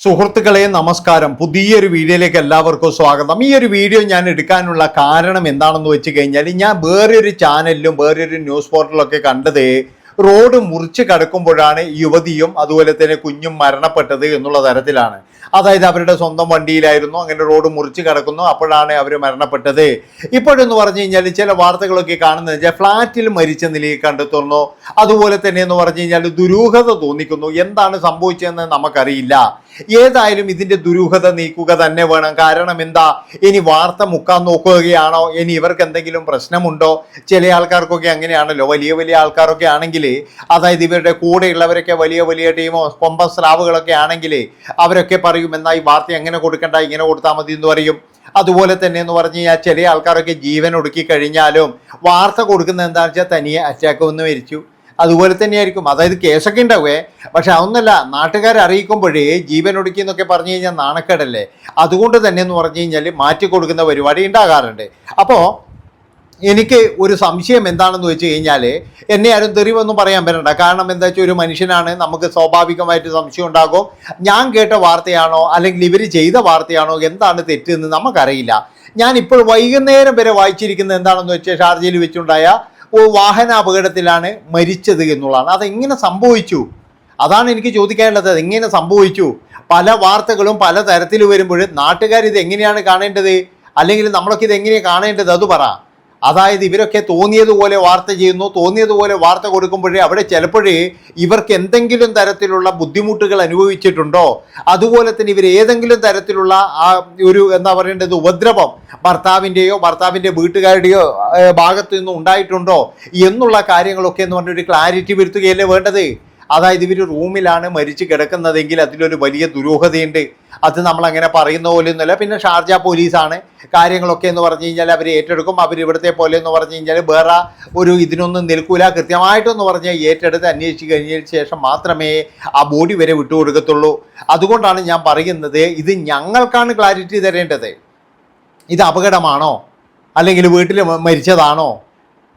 സുഹൃത്തുക്കളെ നമസ്കാരം. പുതിയൊരു വീഡിയോയിലേക്ക് എല്ലാവർക്കും സ്വാഗതം. ഈ ഒരു വീഡിയോ ഞാൻ എടുക്കാനുള്ള കാരണം എന്താണെന്ന് വെച്ച് കഴിഞ്ഞാൽ, ഞാൻ വേറൊരു ചാനലിലും വേറൊരു ന്യൂസ് പോർട്ടലൊക്കെ കണ്ടത് റോഡ് മുറിച്ച് കടക്കുമ്പോഴാണ് യുവതിയും അതുപോലെ തന്നെ കുഞ്ഞും മരണപ്പെട്ടത് എന്നുള്ള തരത്തിലാണ്. അതായത് അവരുടെ സ്വന്തം വണ്ടിയിലായിരുന്നു, അങ്ങനെ റോഡ് മുറിച്ച് കിടക്കുന്നു, അപ്പോഴാണ് അവർ മരണപ്പെട്ടത്. ഇപ്പോഴെന്ന് പറഞ്ഞു കഴിഞ്ഞാൽ ചില വാർത്തകളൊക്കെ കാണുന്നത് വെച്ചാൽ ഫ്ലാറ്റിൽ മരിച്ച നിലയിൽ കണ്ടെത്തുന്നു. അതുപോലെ തന്നെ എന്ന് പറഞ്ഞു കഴിഞ്ഞാൽ ദുരൂഹത തോന്നിക്കുന്നു. എന്താണ് സംഭവിച്ചതെന്ന് നമുക്കറിയില്ല. ഏതായാലും ഇതിന്റെ ദുരൂഹത നീക്കുക തന്നെ വേണം. കാരണം എന്താ, ഇനി വാർത്ത മുക്കാൻ നോക്കുകയാണോ, ഇനി ഇവർക്ക് എന്തെങ്കിലും പ്രശ്നമുണ്ടോ? ചില ആൾക്കാർക്കൊക്കെ അങ്ങനെയാണല്ലോ, വലിയ വലിയ ആൾക്കാരൊക്കെ ആണെങ്കിൽ, അതായത് ഇവരുടെ കൂടെയുള്ളവരൊക്കെ വലിയ വലിയ ടീമോ കൊമ്പൻ സ്ലാവുകളൊക്കെ ആണെങ്കിൽ അവരൊക്കെ പറയും, എന്നാൽ ഈ വാർത്ത എങ്ങനെ കൊടുക്കണ്ട, ഇങ്ങനെ കൊടുത്താൽ മതി എന്ന് പറയും. അതുപോലെ തന്നെ എന്ന് പറഞ്ഞു കഴിഞ്ഞാൽ ചില ആൾക്കാരൊക്കെ ജീവൻ ഒടുക്കി കഴിഞ്ഞാലും വാർത്ത കൊടുക്കുന്നത് എന്താണെന്ന് വെച്ചാൽ തനിയെ അറ്റാക്ക് വന്ന് മരിച്ചു, അതുപോലെ തന്നെയായിരിക്കും. അതായത് കേസൊക്കെ ഉണ്ടാവേ, പക്ഷെ അതൊന്നല്ല, നാട്ടുകാരെ അറിയിക്കുമ്പോഴേ ജീവൻ ഒടുക്കി എന്നൊക്കെ പറഞ്ഞു കഴിഞ്ഞാൽ നാണക്കേടല്ലേ. അതുകൊണ്ട് തന്നെ എന്ന് പറഞ്ഞു കഴിഞ്ഞാൽ മാറ്റി കൊടുക്കുന്ന പരിപാടി ഉണ്ടാകാറുണ്ട്. അപ്പോൾ എനിക്ക് ഒരു സംശയം എന്താണെന്ന് വെച്ച് കഴിഞ്ഞാൽ, എന്നെ ആരും തെറിവൊന്നും പറയാൻ പറ്റണ്ട. കാരണം എന്താ വെച്ചാൽ ഒരു മനുഷ്യനാണ്, നമുക്ക് സ്വാഭാവികമായിട്ട് സംശയം ഉണ്ടാകും. ഞാൻ കേട്ട വാർത്തയാണോ അല്ലെങ്കിൽ ഇവർ ചെയ്ത വാർത്തയാണോ, എന്താണ് തെറ്റെന്ന് നമുക്കറിയില്ല. ഞാൻ ഇപ്പോൾ വൈകുന്നേരം വരെ വായിച്ചിരിക്കുന്നത് എന്താണെന്ന് വെച്ചാൽ, ഷാർജയിൽ വെച്ചുണ്ടായ വാഹന അപകടത്തിലാണ് മരിച്ചത് എന്നുള്ളതാണ്. അതെങ്ങനെ സംഭവിച്ചു? അതാണ് എനിക്ക് ചോദിക്കാനുള്ളത്. അതെങ്ങനെ സംഭവിച്ചു? പല വാർത്തകളും പല തരത്തിൽ വരുമ്പോൾ നാട്ടുകാർ ഇത് എങ്ങനെയാണ് കാണേണ്ടത്, അല്ലെങ്കിൽ നമ്മളൊക്കെ ഇത് എങ്ങനെയാണ് കാണേണ്ടത്, അത് പറ. അതായത് ഇവരൊക്കെ തോന്നിയതുപോലെ വാർത്ത ചെയ്യുന്നു, തോന്നിയതുപോലെ വാർത്ത കൊടുക്കുമ്പോഴേ അവിടെ ചിലപ്പോഴേ ഇവർക്ക് എന്തെങ്കിലും തരത്തിലുള്ള ബുദ്ധിമുട്ടുകൾ അനുഭവിച്ചിട്ടുണ്ടോ, അതുപോലെ തന്നെ ഇവർ ഏതെങ്കിലും തരത്തിലുള്ള ആ ഒരു എന്താ പറയേണ്ടത് ഉപദ്രവം ഭർത്താവിൻ്റെയോ ഭർത്താവിൻ്റെ വീട്ടുകാരുടെയോ ഭാഗത്തു നിന്നും ഉണ്ടായിട്ടുണ്ടോ എന്നുള്ള കാര്യങ്ങളൊക്കെ എന്ന് പറഞ്ഞൊരു ക്ലാരിറ്റി വരുത്തുകയല്ലേ വേണ്ടത്. അതായത് ഇവർ റൂമിലാണ് മരിച്ചു കിടക്കുന്നതെങ്കിൽ അതിലൊരു വലിയ ദുരൂഹതയുണ്ട്. അത് നമ്മളങ്ങനെ പറയുന്ന പോലെ ഒന്നുമല്ല. പിന്നെ ഷാർജ പോലീസാണ് കാര്യങ്ങളൊക്കെ എന്ന് പറഞ്ഞു കഴിഞ്ഞാൽ അവർ ഏറ്റെടുക്കും. അവർ ഇവിടുത്തെ പോലെ എന്ന് പറഞ്ഞു കഴിഞ്ഞാൽ വേറെ ഒരു ഇതിനൊന്നും നിൽക്കൂല. കൃത്യമായിട്ടെന്ന് പറഞ്ഞാൽ ഏറ്റെടുത്ത് അന്വേഷിച്ച് കഴിഞ്ഞതിന് ശേഷം മാത്രമേ ആ ബോഡി വരെ വിട്ടുകൊടുക്കത്തുള്ളൂ. അതുകൊണ്ടാണ് ഞാൻ പറയുന്നത്, ഇത് ഞങ്ങൾക്കാണ് ക്ലാരിറ്റി തരേണ്ടത്. ഇത് അപകടമാണോ, അല്ലെങ്കിൽ വീട്ടിൽ മരിച്ചതാണോ,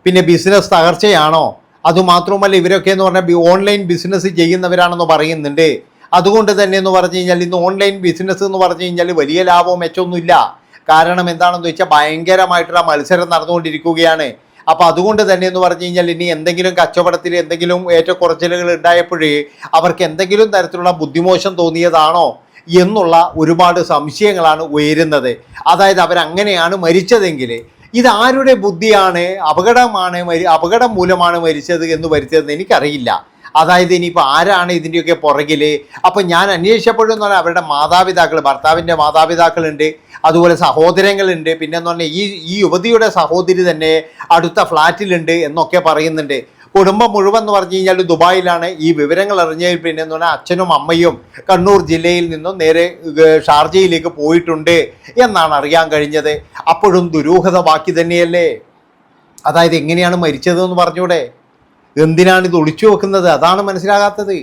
പിന്നെ ബിസിനസ് തകർച്ചയാണോ? അതുമാത്രമല്ല, ഇവരൊക്കെ എന്ന് പറഞ്ഞാൽ ഓൺലൈൻ ബിസിനസ് ചെയ്യുന്നവരാണെന്ന് പറയുന്നുണ്ട്. അതുകൊണ്ട് തന്നെ എന്ന് പറഞ്ഞു കഴിഞ്ഞാൽ ഇന്ന് ഓൺലൈൻ ബിസിനസ് എന്ന് പറഞ്ഞു കഴിഞ്ഞാൽ വലിയ ലാഭവും മെച്ചമൊന്നുമില്ല. കാരണം എന്താണെന്ന് വെച്ചാൽ ഭയങ്കരമായിട്ടുള്ള മത്സരം നടന്നുകൊണ്ടിരിക്കുകയാണ്. അപ്പോൾ അതുകൊണ്ട് തന്നെ എന്ന് പറഞ്ഞു കഴിഞ്ഞാൽ ഇനി എന്തെങ്കിലും കച്ചവടത്തിൽ എന്തെങ്കിലും ഏറ്റക്കുറച്ചിലുകൾ ഉണ്ടായപ്പോഴേ അവർക്ക് എന്തെങ്കിലും തരത്തിലുള്ള ബുദ്ധിമോശം തോന്നിയതാണോ എന്നുള്ള ഒരുപാട് സംശയങ്ങളാണ് ഉയരുന്നത്. അതായത് അവരങ്ങനെയാണ് മരിച്ചതെങ്കിൽ ഇതാരുടെ ബുദ്ധിയാണ്, അപകടം മൂലമാണ് മരിച്ചത് എന്ന് വരുത്തിയതെന്ന് എനിക്കറിയില്ല. അതായത് ഇനിയിപ്പോൾ ആരാണ് ഇതിൻ്റെയൊക്കെ പുറകിൽ? അപ്പം ഞാൻ അന്വേഷിച്ചപ്പോഴെന്ന് പറഞ്ഞാൽ അവരുടെ മാതാപിതാക്കൾ, ഭർത്താവിൻ്റെ മാതാപിതാക്കളുണ്ട്, അതുപോലെ സഹോദരങ്ങളുണ്ട്, പിന്നെ എന്ന് പറഞ്ഞാൽ ഈ യുവതിയുടെ സഹോദരി തന്നെ അടുത്ത ഫ്ലാറ്റിലുണ്ട് എന്നൊക്കെ പറയുന്നുണ്ട്. കുടുംബം മുഴുവൻ എന്ന് പറഞ്ഞു കഴിഞ്ഞാൽ ദുബായിലാണ്. ഈ വിവരങ്ങൾ അറിഞ്ഞതിൽ പിന്നെ എന്ന് പറഞ്ഞാൽ അച്ഛനും അമ്മയും കണ്ണൂർ ജില്ലയിൽ നിന്നും നേരെ ഷാർജയിലേക്ക് പോയിട്ടുണ്ട് എന്നാണ് അറിയാൻ കഴിഞ്ഞത്. അപ്പോഴും ദുരൂഹത ബാക്കി തന്നെയല്ലേ. അതായത് എങ്ങനെയാണ് മരിച്ചതെന്ന് പറഞ്ഞൂടെ? എന്തിനാണ് ഇത് ഒളിച്ചു വെക്കുന്നത്? അതാണ് മനസ്സിലാകാത്തത്.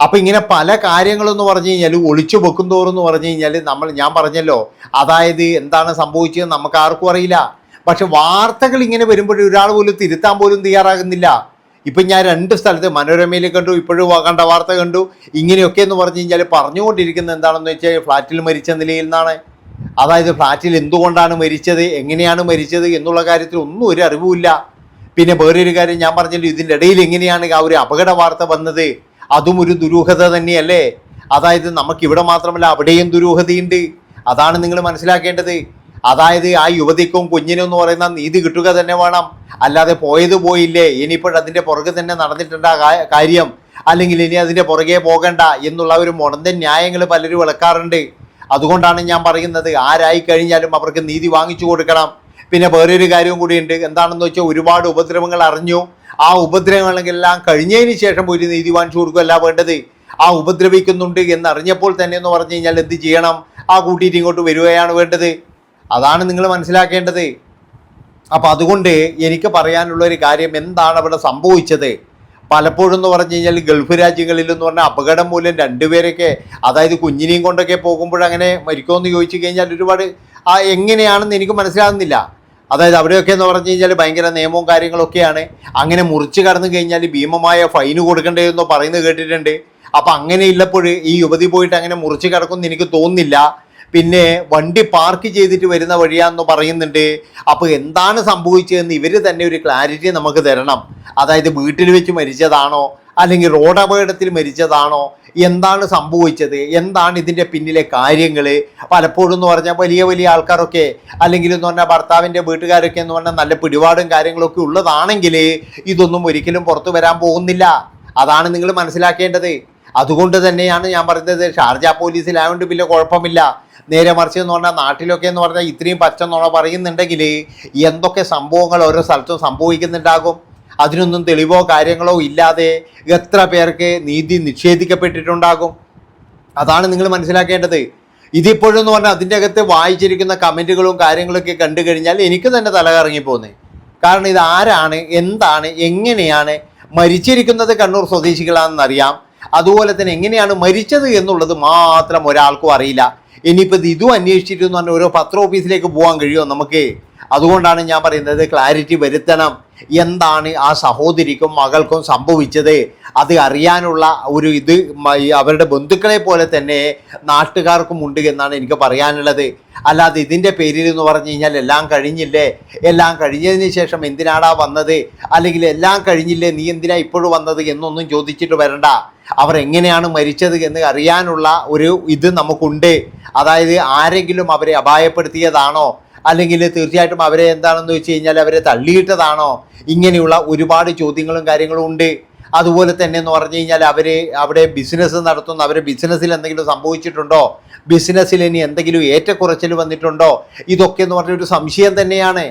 അപ്പം ഇങ്ങനെ പല കാര്യങ്ങളെന്ന് പറഞ്ഞു കഴിഞ്ഞാൽ ഒളിച്ചു വെക്കും തോറും പറഞ്ഞു കഴിഞ്ഞാൽ ഞാൻ പറഞ്ഞല്ലോ, അതായത് എന്താണ് സംഭവിച്ചത് നമുക്ക് ആർക്കും അറിയില്ല. പക്ഷെ വാർത്തകൾ ഇങ്ങനെ വരുമ്പോൾ ഒരാൾ പോലും തിരുത്താൻ പോലും തയ്യാറാകുന്നില്ല. ഇപ്പം ഞാൻ 2 സ്ഥലത്ത് മനോരമയിൽ കണ്ടു, ഇപ്പോഴും കണ്ട വാർത്ത കണ്ടു. ഇങ്ങനെയൊക്കെ എന്ന് പറഞ്ഞു കഴിഞ്ഞാൽ പറഞ്ഞുകൊണ്ടിരിക്കുന്നത് എന്താണെന്ന് വെച്ചാൽ ഫ്ലാറ്റിൽ മരിച്ച നിലയിൽ നിന്നാണ്. അതായത് ഫ്ലാറ്റിൽ എന്തുകൊണ്ടാണ് മരിച്ചത്, എങ്ങനെയാണ് മരിച്ചത് എന്നുള്ള കാര്യത്തിൽ ഒന്നും ഒരു അറിവുമില്ല. പിന്നെ വേറൊരു കാര്യം ഞാൻ പറഞ്ഞല്ലോ, ഇതിൻ്റെ ഇടയിൽ എങ്ങനെയാണ് ആ ഒരു അപകട വാർത്ത വന്നത്, അതും ഒരു ദുരൂഹത തന്നെയല്ലേ. അതായത് നമുക്കിവിടെ മാത്രമല്ല അവിടെയും ദുരൂഹതയുണ്ട്. അതാണ് നിങ്ങൾ മനസ്സിലാക്കേണ്ടത്. അതായത് ആ യുവതിക്കും കുഞ്ഞിനും എന്ന് പറയുന്ന നീതി കിട്ടുക തന്നെ വേണം. അല്ലാതെ പോയത് പോയില്ലേ, ഇനിയിപ്പോൾ അതിൻ്റെ പുറകെ തന്നെ നടന്നിട്ടുണ്ട് ആ കാര്യം, അല്ലെങ്കിൽ ഇനി അതിൻ്റെ പുറകെ പോകണ്ട എന്നുള്ള ഒരു മുടന്തൻ ന്യായങ്ങൾ പലരും വിളക്കാറുണ്ട്. അതുകൊണ്ടാണ് ഞാൻ പറയുന്നത്, ആരായി കഴിഞ്ഞാലും അവർക്ക് നീതി വാങ്ങിച്ചു കൊടുക്കണം. പിന്നെ വേറൊരു കാര്യവും കൂടിയുണ്ട്. എന്താണെന്ന് വെച്ചാൽ ഒരുപാട് ഉപദ്രവങ്ങൾ അറിഞ്ഞു. ആ ഉപദ്രവങ്ങളെല്ലാം കഴിഞ്ഞതിന് ശേഷം ഒരു നീതി വാങ്ങിച്ചു കൊടുക്കുകയല്ല വേണ്ടത്. ആ ഉപദ്രവിക്കുന്നുണ്ട് എന്നറിഞ്ഞപ്പോൾ തന്നെ എന്ന് പറഞ്ഞു കഴിഞ്ഞാൽ എന്ത് ചെയ്യണം? ആ കൂട്ടിയിട്ട് ഇങ്ങോട്ട് വരികയാണ് വേണ്ടത്. അതാണ് നിങ്ങൾ മനസ്സിലാക്കേണ്ടത്. അപ്പം അതുകൊണ്ട് എനിക്ക് പറയാനുള്ള ഒരു കാര്യം, എന്താണ് അവിടെ സംഭവിച്ചത്? പലപ്പോഴും എന്ന് പറഞ്ഞു കഴിഞ്ഞാൽ ഗൾഫ് രാജ്യങ്ങളിൽ എന്ന് പറഞ്ഞാൽ അപകടം മൂലം 2 പേരൊക്കെ, അതായത് കുഞ്ഞിനെയും കൊണ്ടൊക്കെ പോകുമ്പോഴങ്ങനെ മരിക്കുമെന്ന് ചോദിച്ചു കഴിഞ്ഞാൽ ഒരുപാട് എങ്ങനെയാണെന്ന് എനിക്ക് മനസ്സിലാകുന്നില്ല. അതായത് അവിടെയൊക്കെ എന്ന് പറഞ്ഞു കഴിഞ്ഞാൽ ഭയങ്കര നിയമവും കാര്യങ്ങളൊക്കെയാണ്. അങ്ങനെ മുറിച്ച് കടന്നു കഴിഞ്ഞാൽ ഭീമമായ ഫൈന് കൊടുക്കേണ്ടതെന്നോ പറയുന്നത് കേട്ടിട്ടുണ്ട്. അപ്പം അങ്ങനെയുള്ളപ്പോൾ ഈ യുവതി പോയിട്ട് അങ്ങനെ മുറിച്ച് കിടക്കുമെന്ന് എനിക്ക് തോന്നുന്നില്ല. പിന്നെ വണ്ടി പാർക്ക് ചെയ്തിട്ട് വരുന്ന വഴിയാണെന്ന് പറയുന്നുണ്ട്. അപ്പോൾ എന്താണ് സംഭവിച്ചതെന്ന് ഇവർ തന്നെ ഒരു ക്ലാരിറ്റി നമുക്ക് തരണം. അതായത് വീട്ടിൽ വെച്ച് മരിച്ചതാണോ, അല്ലെങ്കിൽ റോഡ് അപകടത്തിൽ മരിച്ചതാണോ, എന്താണ് സംഭവിച്ചത്, എന്താണ് ഇതിൻ്റെ പിന്നിലെ കാര്യങ്ങൾ. പലപ്പോഴും എന്ന് പറഞ്ഞാൽ വലിയ വലിയ ആൾക്കാരൊക്കെ, അല്ലെങ്കിൽ എന്ന് പറഞ്ഞാൽ ഭർത്താവിൻ്റെ വീട്ടുകാരൊക്കെ എന്ന് പറഞ്ഞാൽ നല്ല പിടിപാടും കാര്യങ്ങളൊക്കെ ഉള്ളതാണെങ്കിൽ ഇതൊന്നും ഒരിക്കലും പുറത്തു വരാൻ പോകുന്നില്ല. അതാണ് നിങ്ങൾ മനസ്സിലാക്കേണ്ടത്. അതുകൊണ്ട് തന്നെയാണ് ഞാൻ പറയുന്നത്, ഷാർജ പോലീസിലായതുകൊണ്ട് പിന്നെ കുഴപ്പമില്ല. നേരെ മറിച്ച് എന്ന് പറഞ്ഞാൽ നാട്ടിലൊക്കെ എന്ന് പറഞ്ഞാൽ ഇത്രയും പച്ചെന്നോണം പറയുന്നുണ്ടെങ്കിൽ എന്തൊക്കെ സംഭവങ്ങൾ ഓരോ സ്ഥലത്തും സംഭവിക്കുന്നുണ്ടാകും. അതിനൊന്നും തെളിവോ കാര്യങ്ങളോ ഇല്ലാതെ എത്ര പേർക്ക് നീതി നിഷേധിക്കപ്പെട്ടിട്ടുണ്ടാകും. അതാണ് നിങ്ങൾ മനസ്സിലാക്കേണ്ടത്. ഇതിപ്പോഴെന്ന് പറഞ്ഞാൽ അതിൻ്റെ അകത്ത് വായിച്ചിരിക്കുന്ന കമൻറ്റുകളും കാര്യങ്ങളൊക്കെ കണ്ടു കഴിഞ്ഞാൽ എനിക്ക് തന്നെ തല കറങ്ങിപ്പോകുന്നത്. കാരണം ഇത് ആരാണ്, എന്താണ്, എങ്ങനെയാണ് മരിച്ചിരിക്കുന്നത്? കണ്ണൂർ സ്വദേശികളാണെന്നറിയാം. അതുപോലെ തന്നെ എങ്ങനെയാണ് മരിച്ചത് എന്നുള്ളത് മാത്രം ഒരാൾക്കും അറിയില്ല. ഇനിയിപ്പോൾ ഇതും അന്വേഷിച്ചിട്ട് എന്ന് പറഞ്ഞാൽ ഓരോ പത്ര ഓഫീസിലേക്ക് പോകാൻ കഴിയുമോ നമുക്ക്? അതുകൊണ്ടാണ് ഞാൻ പറയുന്നത്, ക്ലാരിറ്റി വരുത്തണം. എന്താണ് ആ സഹോദരിക്കും മകൾക്കും സംഭവിച്ചത് അത് അറിയാനുള്ള ഒരു ഇത് അവരുടെ ബന്ധുക്കളെ പോലെ തന്നെ നാട്ടുകാർക്കും ഉണ്ട് എന്നാണ് എനിക്ക് പറയാനുള്ളത്. അല്ലാതെ ഇതിൻ്റെ പേരിൽ എന്ന് പറഞ്ഞു കഴിഞ്ഞാൽ എല്ലാം കഴിഞ്ഞില്ലേ, എല്ലാം കഴിഞ്ഞതിന് ശേഷം എന്തിനാടാ വന്നത്, അല്ലെങ്കിൽ എല്ലാം കഴിഞ്ഞില്ലേ നീ എന്തിനാ ഇപ്പോഴും വന്നത് എന്നൊന്നും ചോദിച്ചിട്ട് വരണ്ട. അവർ എങ്ങനെയാണ് മരിച്ചത് എന്ന് അറിയാനുള്ള ഒരു ഇത് നമുക്കുണ്ട്. അതായത് ആരെങ്കിലും അവരെ അപായപ്പെടുത്തിയതാണോ, അല്ലെങ്കിൽ തീർച്ചയായിട്ടും അവരെ എന്താണെന്ന് വെച്ച് കഴിഞ്ഞാൽ അവരെ തള്ളിയിട്ടതാണോ, ഇങ്ങനെയുള്ള ഒരുപാട് ചോദ്യങ്ങളും കാര്യങ്ങളും ഉണ്ട്. അതുപോലെ തന്നെ എന്ന് പറഞ്ഞു കഴിഞ്ഞാൽ അവിടെ ബിസിനസ് നടത്തുന്ന അവരെ ബിസിനസ്സിൽ എന്തെങ്കിലും സംഭവിച്ചിട്ടുണ്ടോ, ബിസിനസ്സിൽ ഇനി എന്തെങ്കിലും ഏറ്റക്കുറച്ചിൽ വന്നിട്ടുണ്ടോ, ഇതൊക്കെ എന്ന് പറഞ്ഞൊരു സംശയം തന്നെയാണ്.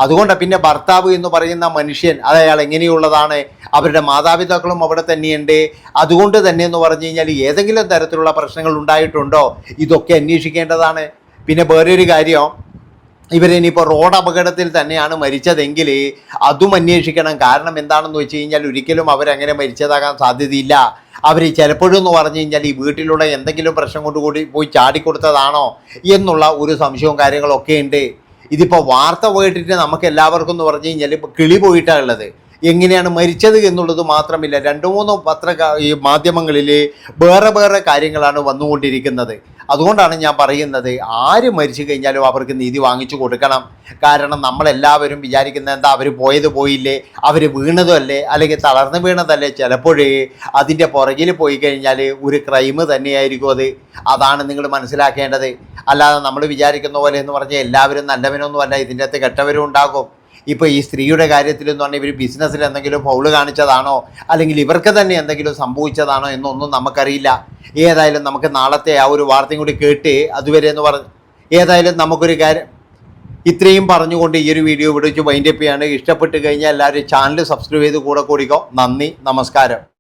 അതുകൊണ്ടാണ് പിന്നെ ഭർത്താവ് എന്ന് പറയുന്ന മനുഷ്യൻ അയാൾ എങ്ങനെയുള്ളതാണ്, അവരുടെ മാതാപിതാക്കളും അവിടെ തന്നെയുണ്ട്. അതുകൊണ്ട് തന്നെ എന്ന് പറഞ്ഞു കഴിഞ്ഞാൽ ഏതെങ്കിലും തരത്തിലുള്ള പ്രശ്നങ്ങൾ ഉണ്ടായിട്ടുണ്ടോ, ഇതൊക്കെ അന്വേഷിക്കേണ്ടതാണ്. പിന്നെ വേറൊരു കാര്യം, ഇവരിനിപ്പോൾ റോഡ് അപകടത്തിൽ തന്നെയാണ് മരിച്ചതെങ്കിൽ അതും അന്വേഷിക്കണം. കാരണം എന്താണെന്ന് വെച്ച് കഴിഞ്ഞാൽ ഒരിക്കലും അവരങ്ങനെ മരിച്ചതാകാൻ സാധ്യതയില്ല. അവർ ചിലപ്പോഴും എന്ന് പറഞ്ഞു കഴിഞ്ഞാൽ ഈ വീട്ടിലുള്ള എന്തെങ്കിലും പ്രശ്നം കൊണ്ട് കൂടി പോയി ചാടിക്കൊടുത്തതാണോ എന്നുള്ള ഒരു സംശയവും കാര്യങ്ങളൊക്കെ ഉണ്ട്. ഇതിപ്പോൾ വാർത്ത പോയിട്ടിട്ട് നമുക്ക് എല്ലാവർക്കും എന്ന് പറഞ്ഞു കഴിഞ്ഞാൽ ഇപ്പോൾ കിളി പോയിട്ടാണ് ഉള്ളത്. എങ്ങനെയാണ് മരിച്ചത് എന്നുള്ളത് മാത്രമില്ല, 2-3 മാധ്യമങ്ങളിൽ വേറെ വേറെ കാര്യങ്ങളാണ് വന്നുകൊണ്ടിരിക്കുന്നത്. അതുകൊണ്ടാണ് ഞാൻ പറയുന്നത്, ആര് മരിച്ചു കഴിഞ്ഞാലും അവർക്ക് നീതി വാങ്ങിച്ചു കൊടുക്കണം. കാരണം നമ്മളെല്ലാവരും വിചാരിക്കുന്നത് എന്താ, അവർ പോയത് പോയില്ലേ, അവർ വീണതല്ലേ, അല്ലെങ്കിൽ തളർന്നു വീണതല്ലേ, ചിലപ്പോഴേ അതിൻ്റെ പുറകിൽ പോയി കഴിഞ്ഞാൽ ഒരു ക്രൈം തന്നെയായിരിക്കും അത്. അതാണ് നിങ്ങൾ മനസ്സിലാക്കേണ്ടത്. അല്ലാതെ നമ്മൾ വിചാരിക്കുന്ന പോലെ എന്ന് പറഞ്ഞാൽ എല്ലാവരും നല്ലവനൊന്നുമല്ല, ഇതിൻ്റെ അകത്ത് കെട്ടവരും ഉണ്ടാകും. ഇപ്പോൾ ഈ സ്ത്രീയുടെ കാര്യത്തിൽ എന്ന് പറഞ്ഞാൽ ഇവർ ബിസിനസ്സിൽ എന്തെങ്കിലും ഫൗള് കാണിച്ചതാണോ, അല്ലെങ്കിൽ ഇവർക്ക് തന്നെ എന്തെങ്കിലും സംഭവിച്ചതാണോ എന്നൊന്നും നമുക്കറിയില്ല. ഏതായാലും നമുക്ക് നാളത്തെ ആ ഒരു വാർത്തയും കൂടി കേട്ട് അതുവരെ എന്ന് പറഞ്ഞു ഏതായാലും നമുക്കൊരു കാര്യം ഇത്രയും പറഞ്ഞുകൊണ്ട് ഈ ഒരു വീഡിയോ ഇവിടെ വെച്ച് വൈൻഡപ്പ് ചെയ്യാണ്. ഇഷ്ടപ്പെട്ട് കഴിഞ്ഞാൽ എല്ലാവരും ചാനൽ സബ്സ്ക്രൈബ് ചെയ്ത് കൂടെ കൂടിക്കോ. നന്ദി, നമസ്കാരം.